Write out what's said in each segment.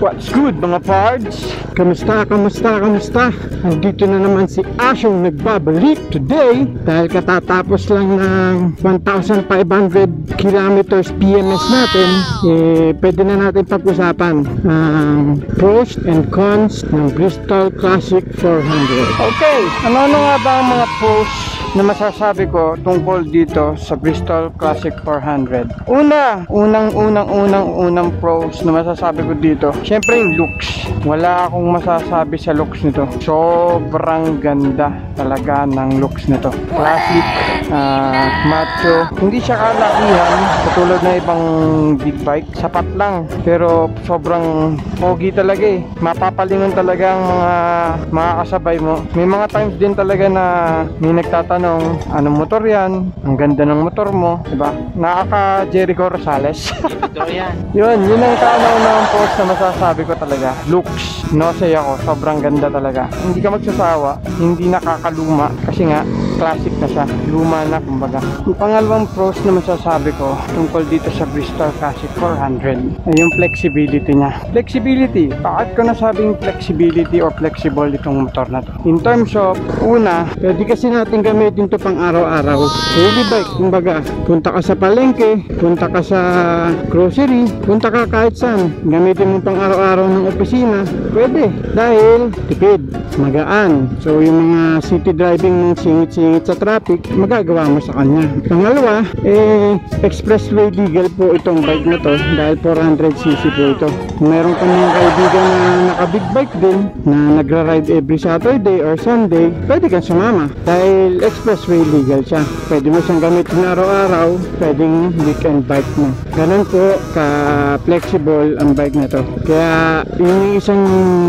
What's good mga pards? Kamusta? Nandito na naman si Asyong nagbabalik today dahil katatapos lang ng 1,500 kilometers PMS natin. Pwede na natin pag-usapan ang pros and cons ng Bristol Classic 400. Okay, ano nga ba ang mga pros na masasabi ko tungkol dito sa Bristol Classic 400? Unang pros na masasabi ko dito, syempre yung looks. Wala akong masasabi sa looks nito. Sobrang ganda talaga ng looks nito. Classic, macho. Hindi siya kalakihan katulad na ibang big bike. Sapat lang, pero sobrang pogi talaga eh. Mapapalingon talaga ang mga kasabay mo. May mga times din talaga na may nagtatanong, anong motor yan? Ang ganda ng motor mo, diba? Nakaka Jericho Rosales. Yun ang kauna-unang post na masasabi ko talaga. Looks, no say ako, sobrang ganda talaga. Hindi ka magsasawa, hindi nakakaluma kasi nga classic na siya, luma na kumbaga. Yung pangalawang pros na masasabi ko tungkol dito sa Bristol Classic 400 ay yung flexibility niya. Flexibility, bakit ko nasabing flexibility o flexible itong motor na to? In terms of, una, pwede kasi natin gamitin to pang araw-araw. Heavy bike, kumbaga, punta ka sa palengke, punta ka sa grocery, punta ka kahit saan, gamitin mo pang araw-araw ng opisina, pwede. Dahil, tipid, magaan. So, yung mga city driving mong singit-singit sa traffic, magagawa mo sa kanya. Pangalawa, expressway legal po itong bike na to dahil 400cc po ito. Meron kami kaibigan na naka-big bike din na nagra-ride every Saturday or Sunday, pwede kang sumama dahil expressway legal siya. Pwede mo siyang gamitin araw-araw, pwedeng weekend bike mo. Ganun po ka-flexible ang bike na to. Kaya yung isang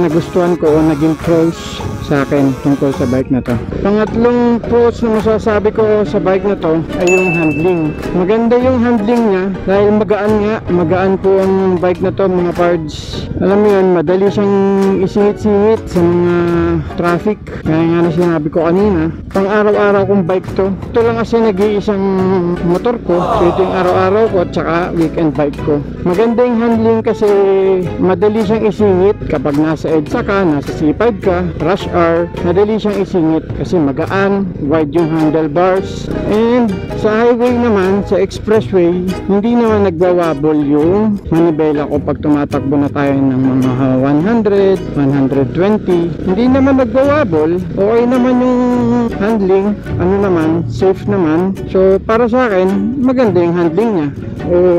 nagustuhan ko o naging pros sa akin tungkol sa bike na to. Pangatlong pros na masasabi ko sa bike na to ay yung handling. Maganda yung handling niya dahil magaan po ang bike na to mga pards. Alam mo yun, madali siyang isingit-singit sa mga traffic. Kaya nga na sinabi ko kanina, pang araw-araw kong bike to. Ito lang kasi nag-iisang motor ko. So ito yung araw-araw ko at saka weekend bike ko. Maganda yung handling kasi madali siyang isingit kapag nasa EDSA ka, nasa C5 ka, rush hour, madali siyang isingit kasi magaan, wide yung handlebars. And sa highway naman, sa expressway, hindi naman nagwawabol yung manibela ko pag tumatakbo na tayo ng mga 100, 120. Hindi naman nagwawabol. Okay naman yung handling, ano naman, safe naman. So para sa akin, maganda yung handling niya.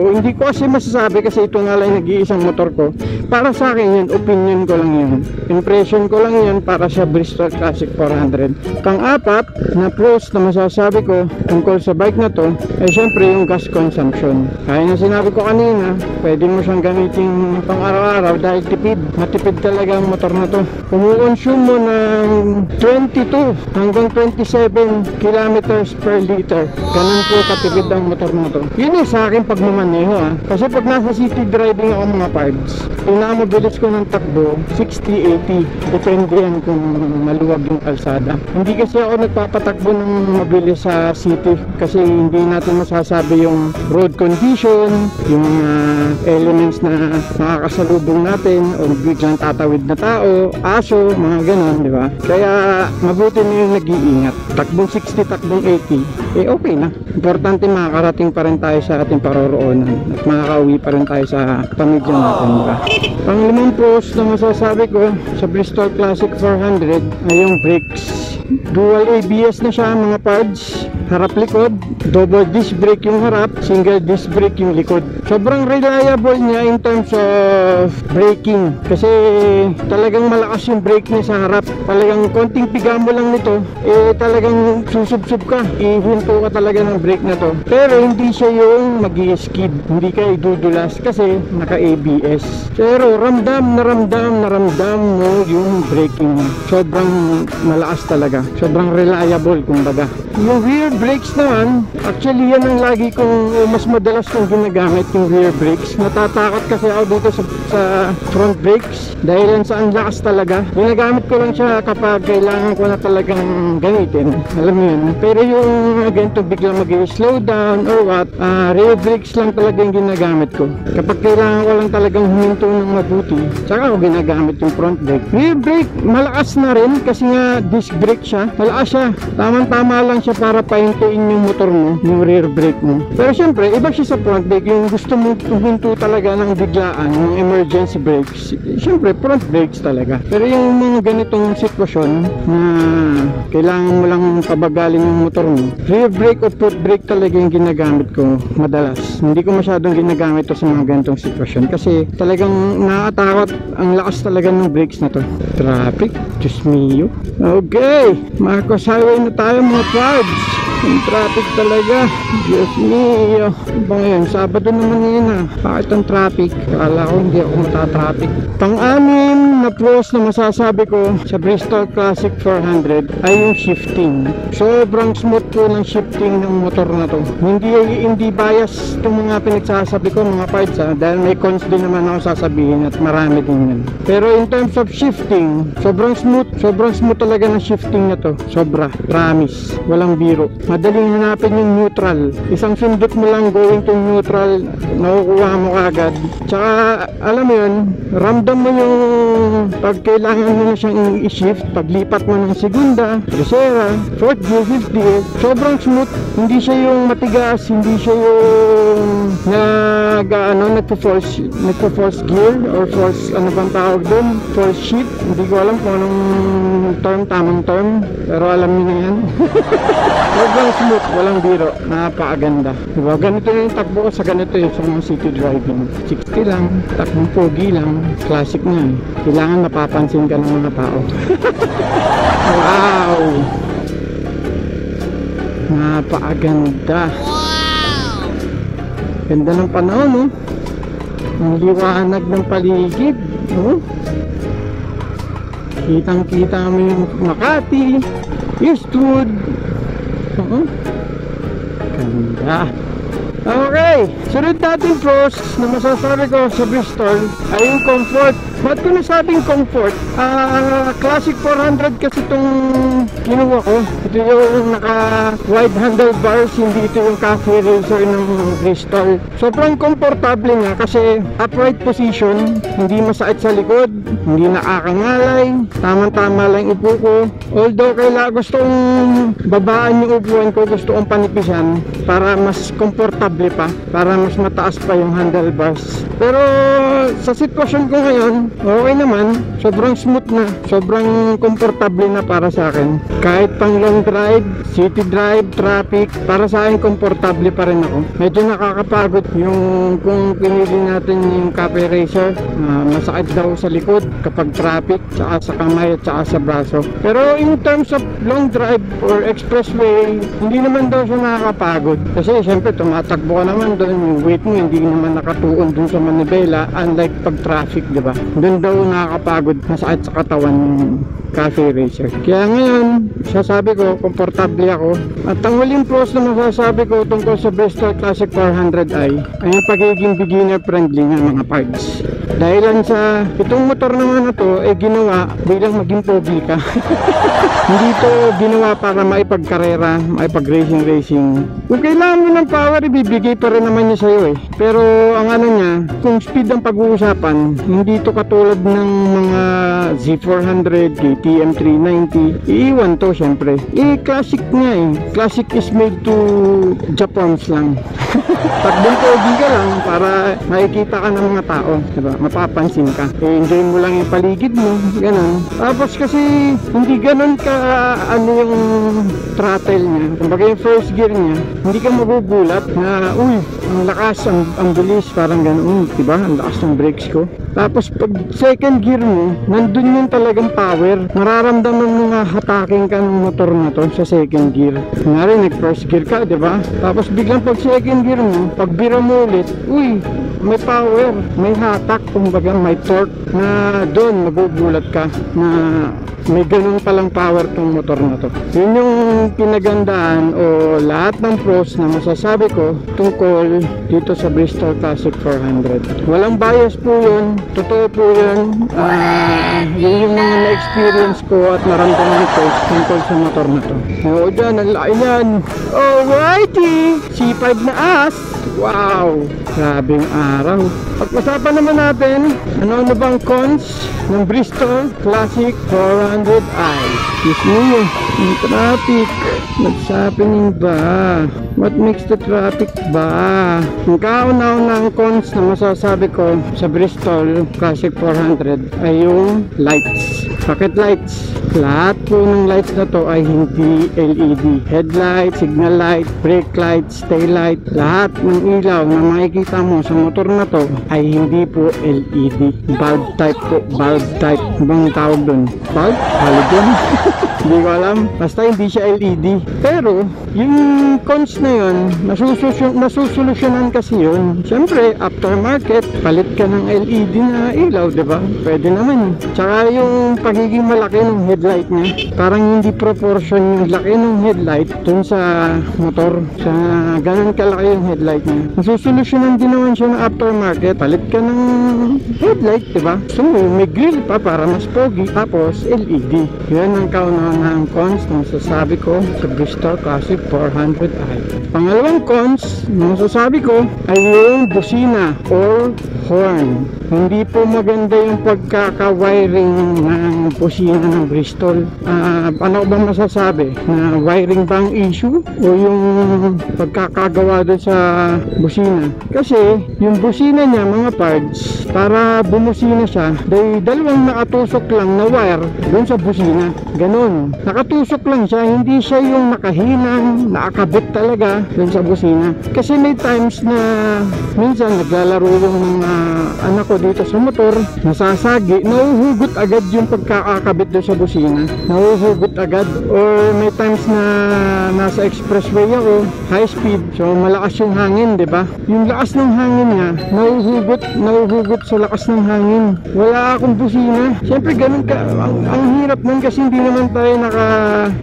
Hindi ko kasi masasabi kasi ito nga lang nag-iisang motor ko. Para sa akin yun, opinion ko lang yun, impression ko lang yun para sa Bristol Classic 400. Pang-apat na pros na masasabi ko tungkol sa bike na to ay syempre yung gas consumption. Kaya na sinabi ko kanina, pwede mo siyang gamitin pang araw-araw dahil tipid. Matipid talaga ang motor na to. Kumukonsume mo ng 22 hanggang 27 kilometers per liter. Ganun po katipid ang motor na to. Yun sa akin pagmamaneho kasi pag nasa city driving ako mga parts, pinamabilis ko ng takbo 60-80, depende yan kung maluwag yung kalsada. Hindi kasi ako nagpapatakbo ng mabilis sa city kasi hindi natin masasabi yung road condition, yung mga elements na makakasalubong natin o biglang tatawid na tao, aso, mga ganon, di ba? Kaya mabuti na yung nag-iingat. Takbong 60, takbong 80, okay na. Importante makakarating pa rin tayo sa ating paroroonan at makakauwi pa rin tayo sa pamilya natin, di ba? Panglimang pros na masasabi ko sa Bristol Classic 400 ay yung brakes. Dual ABS na siya mga pards, harap likod, double disc brake yung harap, single disc brake yung likod. Sobrang reliable niya in terms of braking kasi talagang malakas yung brake niya sa harap. Talagang konting piga mo lang nito, talagang susubsub ka, ihinto ka talaga ng brake na to. Pero hindi siya yung mag-i-skid, hindi ka idudulas kasi naka ABS. Pero ramdam mo yung braking niya. Sobrang malakas talaga, sobrang reliable kumbaga. Yung rear brakes naman, actually yan ang lagi kong mas madalas kong ginagamit, yung rear brakes. Natatakot kasi ako dito sa front brakes dahil yan sa ang lakas talaga. Ginagamit ko lang siya kapag kailangan ko na talagang gamitin, alam mo yun. Pero yung ganito biglang mag-slow down or what, rear brakes lang talaga yung ginagamit ko kapag kailangan ko lang talagang huminto ng mabuti. Tsaka ako ginagamit yung front brake. Rear brake malakas na rin kasi nga disc brake siya, malakas siya, tamang-tama lang siya para pahintuin yung motor mo, yung rear brake mo. Pero syempre iba siya sa front brake, yung gusto mo huminto talaga ng biglaan, yung emergency brakes, syempre front brakes talaga. Pero yung mga ganitong sitwasyon na kailangan mo lang pabagalin yung motor mo, rear brake o foot brake talaga yung ginagamit ko madalas. Hindi ko masyadong ginagamit to sa mga ganitong sitwasyon kasi talagang nakakatakot, ang lakas talaga ng brakes na to. Traffic, Diyos mio. Okay, Marcos Highway na tayo mga pards. Yung traffic talaga, Diyos mio. Ba ngayon, Sabado naman ngayon bakit ang traffic? Kala ko hindi ako matatraffic. Pang-anim na pros na masasabi ko sa Bristol Classic 400 ay yung shifting. Sobrang smooth po ng shifting ng motor na to. Hindi bias itong mga pinagsasabi ko mga parts dahil may cons din naman ako sasabihin at marami din yun. Pero in terms of shifting, sobrang smooth talaga ng shifting na to. Sobra, promise, walang biro. Madaling hanapin yung neutral. Isang sundot mo lang going to neutral, nakukuha mo kagad. Tsaka alam mo yun, ramdam mo yung pag kailangan mo na siyang i-shift, paglipat mo ng segunda, tercera, fourth gear, fifth gear, sobrang smooth. Hindi siya yung matigas, hindi siya yung nagpo-force gear or force, ano bang tawag doon, force shift. Hindi ko alam kung anong tamang term, pero alam niyo na yan. Sobrang smooth, walang biro, napakaganda. Diba? Ganito yung takbo ko sa ganito sa mga city driving. 60 lang, takbong pogi lang, classic na eh. Kailangan napapansin ka ng mga tao. Wow! Napakaganda. Ganda ng panahon, no? Ang liwanag ng paligid, no? Kitang-kita mo yung Makati, Eastwood. Ganda. Okay, sunod natin pros na masasabi ko sa Bristol ay yung comfort. Ba't ko nasabing comfort? Classic 400 kasi itong kinuha ko. Ito yung naka wide handlebars, hindi ito yung cafe racer ng Bristol. Sobrang komportable nga kasi upright position, hindi masakit sa likod, hindi nakakangalay, tamang-tama lang upo ko. Although gusto kong babaan yung upuan ko, gusto kong panipisan para mas komportable pa, para mas mataas pa yung handlebars. Pero sa sitwasyon ko ngayon, okay naman, sobrang smooth na, sobrang komportable na para sa akin. Kahit pang long drive, city drive, traffic, para sa akin komportable pa rin ako. Medyo nakakapagod yung kung pinili natin yung cafe racer, masakit daw sa likod kapag traffic, tsaka sa kamay at tsaka sa braso. Pero in terms of long drive or expressway, hindi naman daw siya nakakapagod kasi syempre tumatakbo ka naman doon, yung weight mo hindi naman nakatuon dun sa manibela, unlike pag traffic, diba? Doon daw nakakapagod, masakit sa katawan yung cafe racer. Kaya ngayon, sasabi ko, komportable ako. At ang huling pros na masasabi ko tungkol sa Bristol Classic 400 ay yung pagiging beginner friendly ng mga parts. Dahilan sa itong motor naman na to ginawa bilang maging pogi ka. Hindi ito ginawa para maipagkarera, maipag-racing. Kung kailangan mo ng power, ibibigay pa rin naman niya sa'yo eh. Pero ang ano niya, kung speed ang pag-uusapan, hindi ito katulad ng mga Z400, KTM 390. Iiwan to syempre. Classic nga eh. Classic is made to Japons lang. Takbong pogi ka lang para makikita ka ng mga tao, diba? Mapapansin ka. Enjoy mo lang yung paligid mo, ganun. Tapos kasi hindi ganun ka ano yung throttle niya. Kumbaga yung first gear niya, hindi ka magugulat na uy, ang lakas, ang bilis, parang ganun, diba? Ang lakas ng brakes ko. Tapos pag second gear mo, nandun yung talagang power. Mararamdaman mo nga hataking ka ng motor na to sa second gear. Kunwari nag first gear ka, diba? Tapos biglang pag second gear mo, pag bira mo ulit, uy, may power, may hatak, kumbaga may torque na doon magugulat ka na may ganun palang power tong motor na to. Yun yung pinagandaan o lahat ng pros na masasabi ko tungkol dito sa Bristol Classic 400. Walang bias po yun, totoo po yun. Yun yung mga na-experience ko at naramdaman ko tungkol sa motor na to. Oo dyan, ang laki yan. Alrighty, C5 na as. Wow, grabing araw. Pag-usapan naman natin, ano bang cons ng Bristol Classic 400i? Excuse me, yung traffic, what's happening ba? What makes the traffic ba? Ang kauna-unang cons na masasabi ko sa Bristol Classic 400 ay yung lights. Pocket lights. Lahat po ng lights na to ay hindi LED. Headlight, signal light, brake light, tail light, lahat ng ilaw na makikita mo sa motor na to ay hindi po LED. Bulb type po, bulb type. Ibang tawag dun? Bulb? Halogen? Hindi ko alam. Basta hindi siya LED. Pero, yung cons na yun, nasusolusyonan kasi yun. Siyempre, aftermarket, palit ka ng LED na ilaw, diba? Pwede naman. Tsaka yung pagiging malaki ng headlight niya, parang hindi proportion yung laki ng headlight dun sa motor. Sa ganun kalaki yung headlight niya. Nasusolusyonan din naman siya ng aftermarket. Palit ka ng headlight, diba? So, may grill pa para mas pogi. Tapos, LED. Yan ang kauna-unahang cons na masasabi ko sa Bristol Classic 400i. Pangalawang cons na masasabi ko ay yung busina or horn. Hindi po maganda yung pagkaka-wiring ng busina ng Bristol. Ano ba masasabi? Na wiring bang issue o yung pagkakagawa doon sa busina? Kasi yung busina niya, mga parts, para bumusina siya, dalawang nakatusok lang na wire doon sa busina. Ganon. Nakatusok lang siya, hindi siya yung nakahinang, nakakabit talaga doon sa busina. Kasi may times na minsan naglalaro yung mga anak ko dito sa motor, nasasagi, nahuhugot agad yung pagkakakabit doon sa busina. Nahuhugot agad. Or may times na nasa expressway ako, high speed, so malakas yung hangin, diba? Yung lakas ng hangin niya, nahuhugot sa lakas ng hangin. Wala akong busina. Siyempre ganun ka, ang hirap nun kasi hindi naman tayo naka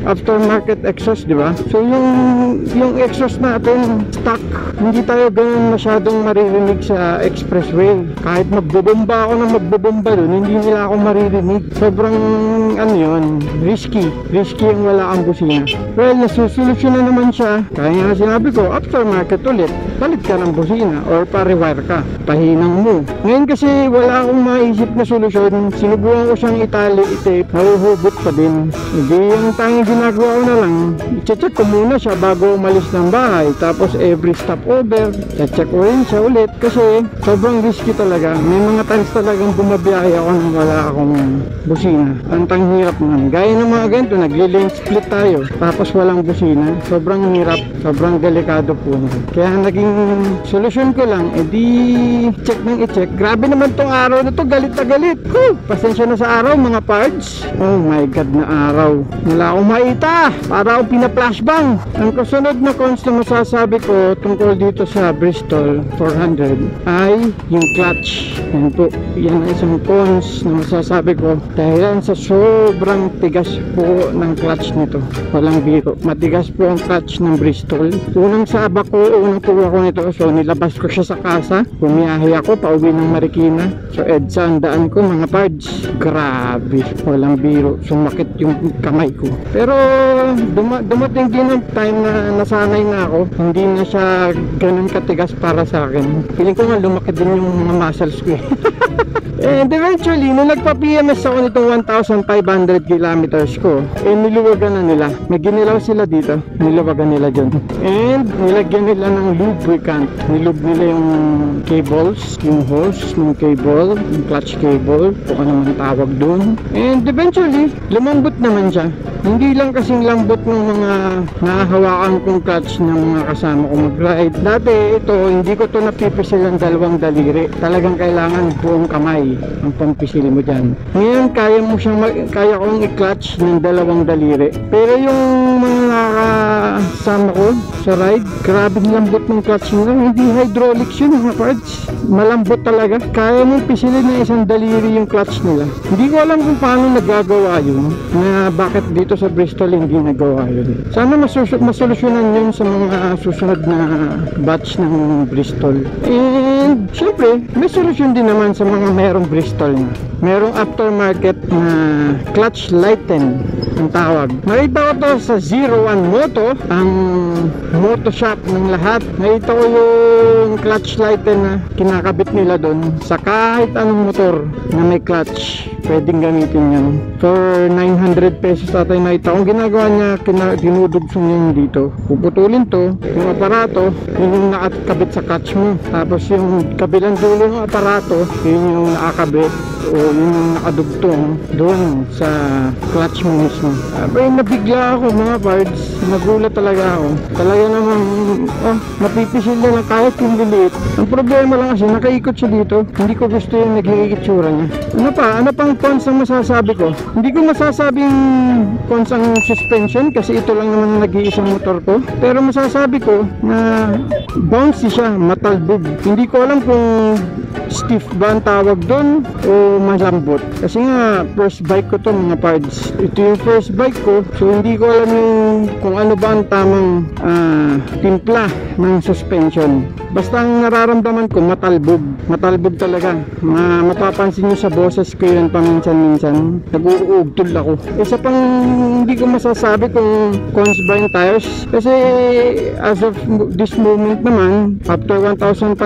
aftermarket exhaust, diba? So yung exhaust natin stock, hindi tayo ganun masyadong maririnig sa expressway. Kahit magbobomba ako na magbobomba dun, hindi nila ako maririnig. Sobrang ano yun, risky yung wala kang busina. Well, nasusolusyonan naman siya. Kaya nga sinabi ko, aftermarket ulit, palit ka ng busina or pa-rewire ka, pahinang mo. Ngayon kasi wala akong maisip na solusyon, sinubukan ko siyang itali, itape, nahuhugot pa din. Hindi yung tanging ginagawa ko na lang, i-check ko muna siya bago umalis ng bahay. Tapos every stopover, i-check ko rin siya ulit kasi sobrang risky talaga. May mga times talagang bumabiyahe ako nang wala akong busina. Ang hirap naman. Gaya ng mga ganito, nagli-lane split tayo. Tapos walang busina. Sobrang hirap, sobrang delikado po. Kaya naging solusyon ko lang, check ng i-check. Grabe naman tong araw na to, galit na galit. Pasensya na sa araw mga parts. Oh my god na araw. Wala akong maita. Para akong pina-flashbang. Ang kasunod na cons na masasabi ko tungkol dito sa Bristol 400 ay yung clutch. Yan po. Yan ang isang cons na masasabi ko. Dahil sa sobrang tigas po ng clutch nito. Walang biro. Matigas po ang clutch ng Bristol. Unang tuwa ko nito. So nilabas ko siya sa kasa. Bumiyahe ako pauwi ng Marikina. So EDSA ang daan ko mga parts. Grabe. Walang biro. Sumakit yung kamay ko. Pero dumating din ang time na nasanay na ako. Hindi na siya ganun katigas para sa akin. Feeling ko nga lumaki din yung mga muscles ko. And eventually, nung nagpa-PMS ako nitong 1,500 kilometers ko, niluwagan na nila. May ginilaw sila dito. Niluwagan nila dyan. And nilagyan nila ng lubricant. Nilub nila yung cables, yung hose ng cable, yung clutch cable, kung ano man tawag dun. And eventually, lumambot naman siya. Hindi lang kasing lambot ng mga nahahawakan kong clutch ng mga kasama ko mag-ride. Dati ito, hindi ko to napipisil ang dalawang daliri. Talagang kailangan buong kamay ang pampisil mo dyan. Ngayon, kaya kong i-clutch ng dalawang daliri. Pero yung mga kasama ko sa ride. Grabe lambot ng clutch nila. Hindi hydraulics yun mga parts. Malambot talaga. Kaya mong pisilin na isang daliri yung clutch nila. Hindi ko alam kung paano nagagawa yun. Na bakit dito sa Bristol hindi nagawa yun. Sana masolusyonan yun sa mga susunod na batch ng Bristol. And syempre, may solusyon din naman sa mga merong Bristol na. Merong aftermarket na clutch lighten ang tawag. Nakita ko to sa 01 Moto, ang moto shop ng lahat. Nakita ko yung clutch lighten na kinakabit nila doon sa kahit anong motor na may clutch. Pwedeng gamitin yan. For 900 pesos ata yung nakita. Kung ginagawa niya, dinudugsong niya yung dito. Puputulin to, yung aparato, yun yung nakakabit sa clutch mo. Tapos yung kabilang dulo ng aparato, yun yung nakakabit o yun yung nakadugtong doon sa clutch mo mismo. Abay, nabigla ako mga parts. Nagulat talaga ako. Talaga namang napipisil na lang kahit yung liliit. Ang problema lang kasi nakaikot siya dito. Hindi ko gusto yung naging itsura niya. Ano pang cons ang masasabi ko? Hindi ko masasabing cons ang suspension kasi ito lang naman nag-iisang motor ko. Pero masasabi ko na bouncy siya, matalbog. Hindi ko alam kung stiff ba ang tawag doon o malambot. Kasi nga first bike ko to mga parts. Ito yung first bike ko, so hindi ko alam yung kung ano ba ang tamang timpla ng suspension. Basta ang nararamdaman ko matalbog. Matalbog talaga. Mapapansin nyo sa boses ko yun paminsan-minsan. Nag-uugtol ako. Isa pang hindi ko masasabi kung cons ba yung tires. Kasi as of this moment naman, after 1,500,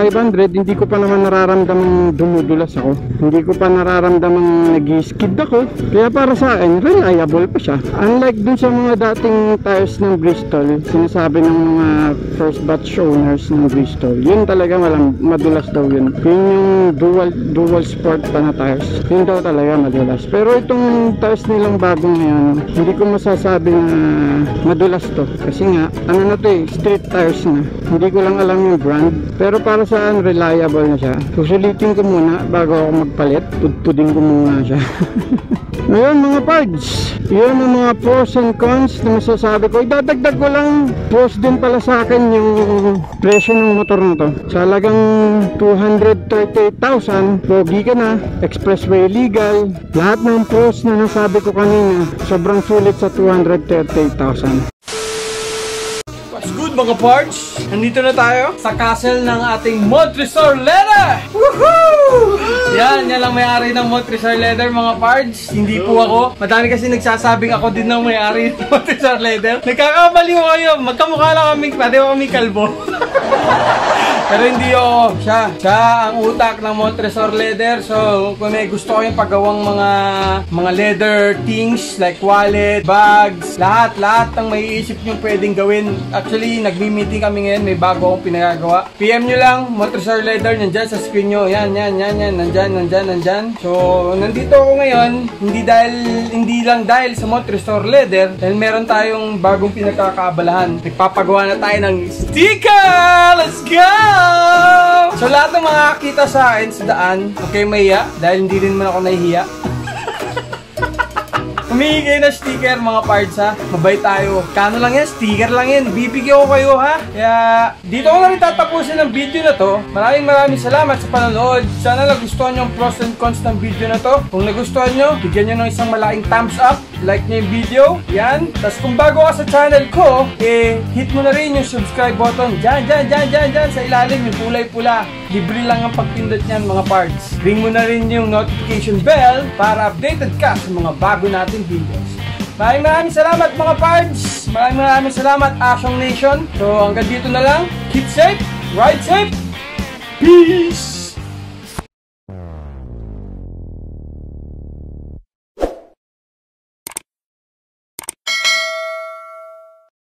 hindi ko pa naman nararamdaman dumudulas ako. Hindi ko pa nararamdaman nag-skid ako. Kaya para sa akin, reliable pa siya. Unlike dun sa mga dating tires ng Bristol, sinasabi ng mga first batch owners ng Bristol, yun talaga madulas daw yun. Yun yung dual sport pa na tires. Yun daw talaga madulas. Pero itong tires nilang bagong ngayon, hindi ko masasabi na madulas to. Kasi nga, ano na to street tires na. Hindi ko lang alam yung brand. Pero para saan, reliable na siya. Susulitin ko muna bago ako magpalit. Pudpudin ko muna siya. Ngayon mga parts, yun ang mga pros and cons na masasabi ko. Idadagdag ko lang, pros din pala sa akin yung presyo ng motor na to. Sa halagang 238,000, pogi ka na, expressway legal, lahat ng pros na nasabi ko kanina, sobrang sulit sa 238,000. What's good mga parts? Nandito na tayo sa castle ng ating Montresor Leather! Woohoo! Yan lang may-ari ng Montresor Leather mga parts. Hindi po ako. Madami kasi nagsasabing ako din ng may-ari ng Montresor Leather. Nagkakamali ko kayo. Magkamukha lang kami. Pwede ko kami kalbo. Pero hindi ako. Siya ang utak ng Montresor Leather. So kung may gusto ko yung paggawang mga leather things like wallet, bags, lahat ng maiisip nyo pwedeng gawin. Actually, nagmi-meeting kami ngayon. May bago akong pinagagawa. PM nyo lang, Montresor Leather, nandyan sa screen nyo. Yan. Nandyan. So, nandito ako ngayon, hindi lang dahil sa Montresor Leather, dahil meron tayong bagong pinagkakaabalahan. Nagpapagawa na tayo ng sticker! Let's go! So, lahat ng mga kita sa akin sa daan, okay, mahiya, dahil hindi rin man ako nahihiya. Humihingi na sticker mga parts ha. Mabait tayo. Kano lang yan? Sticker lang yan. Bibigyan ko kayo ha. Kaya dito ko na rin tatapusin ang video na to. Maraming salamat sa panonood. Sana nagustuhan nyo ang pros and cons ng video na to. Kung nagustuhan nyo, bigyan nyo ng isang malaking thumbs up. Like nyo yung video. Yan. Tapos kung bago ka sa channel ko, hit mo na rin yung subscribe button. Dyan. Sa ilalim yung kulay pula. Libre lang ang pagpindot niyan mga parts. Ring mo na rin yung notification bell para updated ka sa mga bago nating videos. Maraming salamat mga parts. Maraming salamat Asyong Nation. So hanggang dito na lang. Keep safe, ride safe. Peace!